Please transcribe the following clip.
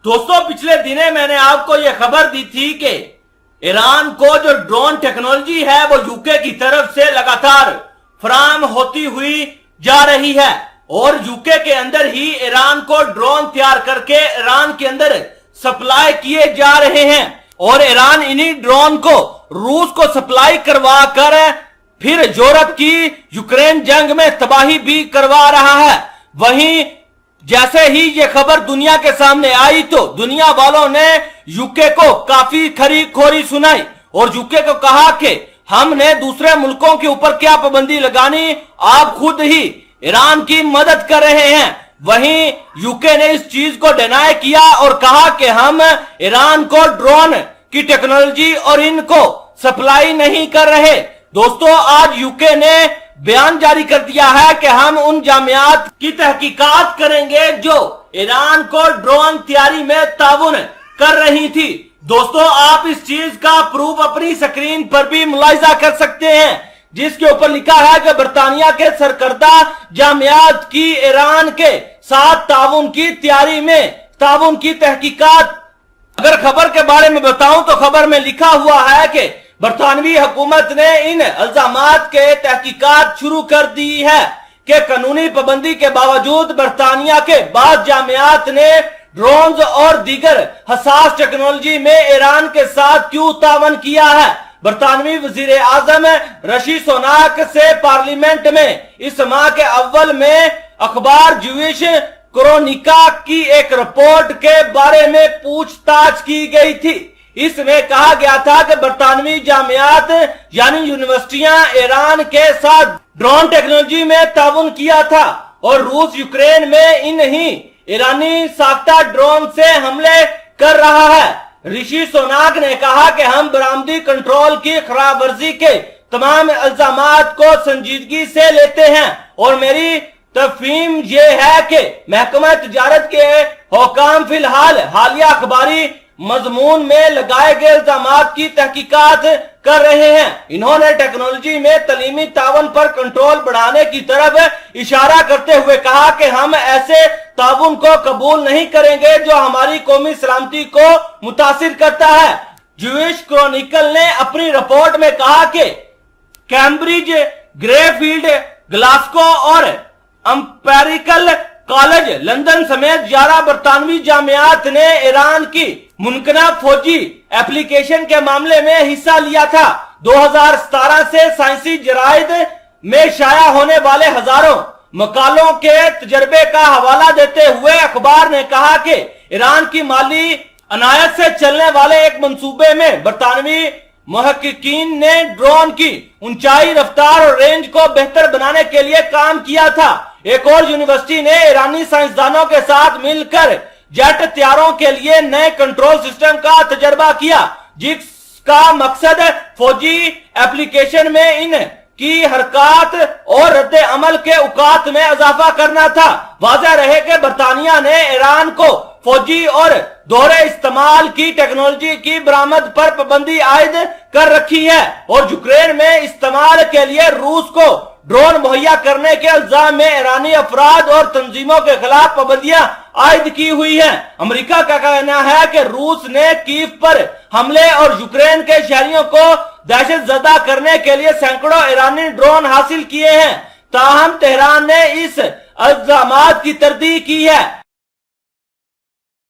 दोस्तों, पिछले दिने मैंने आपको यह खबर दी थी कि ईरान को जो ड्रोन टेक्नोलॉजी है वो यूके की तरफ से लगातार फराहम होती हुई जा रही है और यूके के अंदर ही ईरान को ड्रोन तैयार करके ईरान के अंदर सप्लाई किए जा रहे हैं और ईरान इन्हीं ड्रोन को रूस को सप्लाई करवा कर फिर यूरोप की यूक्रेन जंग में तबाही भी करवा रहा है। वहीं जैसे ही ये खबर दुनिया के सामने आई तो दुनिया वालों ने यूके को काफी खरी खोरी सुनाई और यूके को कहा कि हमने दूसरे मुल्कों के ऊपर क्या पाबंदी लगानी, आप खुद ही ईरान की मदद कर रहे हैं। वहीं यूके ने इस चीज को डिनाई किया और कहा कि हम ईरान को ड्रोन की टेक्नोलॉजी और इनको सप्लाई नहीं कर रहे। दोस्तों, आज यूके ने बयान जारी कर दिया है कि हम उन जामियात की तहकीकात करेंगे जो ईरान को ड्रोन तैयारी में ताउन कर रही थी। दोस्तों, आप इस चीज का प्रूफ अपनी स्क्रीन पर भी मुलाहिजा कर सकते हैं जिसके ऊपर लिखा है कि बरतानिया के सरकर्दा जामियात की ईरान के साथ ताउन की तैयारी में ताउन की तहकीकात। अगर खबर के बारे में बताऊं तो खबर में लिखा हुआ है कि बरतानवी हुकूमत ने इन इल्जामात के तहकीकात शुरू कर दी है कि कानूनी पाबंदी के बावजूद बरतानिया के बाद जामियात ने ड्रोन्स और दीगर हसास टेक्नोलॉजी में ईरान के साथ क्यों तावन किया है। बरतानवी वजीर आजम ऋषि सुनाक से पार्लियामेंट में इस माह के अव्वल में अखबार ज्यूइश क्रोनिका की एक रिपोर्ट के बारे में पूछताछ की गई थी। इसमें कहा गया था कि बरतानवी जामियात यानी यूनिवर्सिटियां ईरान के साथ ड्रोन टेक्नोलॉजी में ताउन किया था और रूस यूक्रेन में इन्हीं ईरानी साख्ता ड्रोन से हमले कर रहा है। ऋषि सुनाक ने कहा कि हम बरामदी कंट्रोल की खराब वर्जी के तमाम इल्जामात को संजीदगी से लेते हैं और मेरी तफहीम ये है कि महकमा तिजारत के हुकाम फिलहाल हालिया अखबारी मजमून में लगाए गए इल्जामात की तहकीकात कर रहे हैं। इन्होंने टेक्नोलॉजी में तलीमी तावन पर कंट्रोल बढ़ाने की तरफ इशारा करते हुए कहा कि हम ऐसे ताउन को कबूल नहीं करेंगे जो हमारी कौमी सलामती को मुतासिर करता है। ज्यूइश क्रॉनिकल ने अपनी रिपोर्ट में कहा कि कैम्ब्रिज, ग्रेफील्ड, ग्लासगो और एम्पेरिकल कॉलेज लंदन समेत 11 बरतानवी जामियात ने ईरान की मुमकिना फौजी एप्लीकेशन के मामले में हिस्सा लिया था। 2017 से साइंसी जराइद में शाया होने वाले हजारों मकालों के तजर्बे का हवाला देते हुए अखबार ने कहा कि ईरान की माली अनायत से चलने वाले एक मंसूबे में बरतानवी मुहक्किकीन ने ड्रोन की ऊंचाई, रफ्तार और रेंज को बेहतर बनाने के लिए काम किया था। एक और यूनिवर्सिटी ने ईरानी साइंसदानों के साथ मिलकर जेट तैयारों के लिए नए कंट्रोल सिस्टम का तजर्बा किया जिसका मकसद फौजी एप्लीकेशन में इन की हरकत और रद्द अमल के औकात में इजाफा करना था। वाज़ेह रहे कि बरतानिया ने ईरान को फौजी और दोहरे इस्तेमाल की टेक्नोलॉजी की बरामद पर पाबंदी आयद कर रखी है और यूक्रेन में इस्तेमाल के लिए रूस को ड्रोन मुहैया करने के इल्जाम में ईरानी अफराद और तंजीमों के खिलाफ पाबंदियां आयद की हुई हैं। अमेरिका का कहना है कि रूस ने कीव पर हमले और यूक्रेन के शहरियों को दहशत ज़दा करने के लिए सैकड़ों ईरानी ड्रोन हासिल किए हैं। ताहम तेहरान ने इस इल्जामात की तरदीद की है।